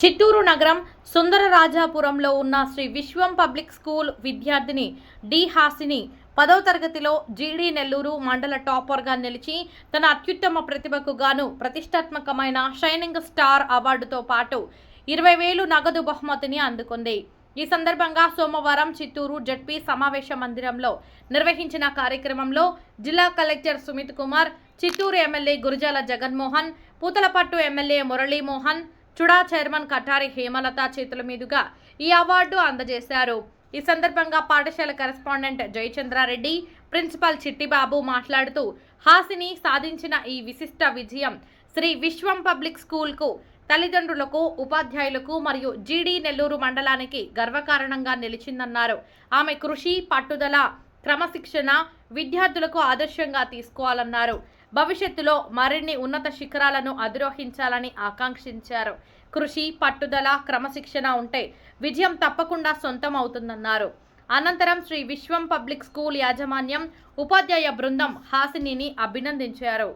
చిత్తూరు నగరం సుందరరాజాపురంలో ఉన్న శ్రీ విశ్వం public school విద్యార్థిని డి హాసిని 10వ తరగతిలో జీడీ నెల్లూరు మండల టాపర్గా నిలిచి తన అత్యుత్తమ ప్రతిభకు గాను ప్రతిష్టాత్మకమైన షైనింగ్ స్టార్ అవార్డుతో పాటు 20,000 నగదు బహుమతిని అందుకుంది. ఈ సందర్భంగా సోమవారం చిత్తూరు జడ్పీ సమావేశ మందిరంలో నిర్వహించిన కార్యక్రమంలో జిల్లా collector Sumit Kumar, Chittoor MLA Gurajala Jaganmohan, Puthalapattu MLA Muralimohan, CHUDA chairman Katari Hemalatha చేతుల మీదుగా ఈ అవార్డు అందజేశారు. ఈ సందర్భంగా పాఠశాల కరెస్పాండెంట్ జయచంద్రారెడ్డి, ప్రిన్సిపల్ చిట్టిబాబు మాట్లాడుతూ హాసిని సాధించిన ఈ విశిష్ట విజయం శ్రీ విశ్వం పబ్లిక్ స్కూల్కు, తల్లిదండ్రులకు, ఉపాధ్యాయులకు మరియు జీడీ నెల్లూరు మండలానికి గర్వకారణంగా నిలిచిందన్నారు. ఆమె కృషి, పట్టుదల, క్రమశిక్షణ విద్యార్థులకు ఆదర్శంగా తీసుకోవాలన్నారు. భవిష్యత్తులో మరిన్ని ఉన్నత శిఖరాలను అధిరోహించాలని ఆకాంక్షించారు. కృషి, పట్టుదల, క్రమశిక్షణ ఉంటే విజయం తప్పకుండా సొంతం అవుతుందన్నారు. అనంతరం శ్రీ విశ్వం పబ్లిక్ స్కూల్ యాజమాన్యం, ఉపాధ్యాయ బృందం హాసినిని అభినందించారు.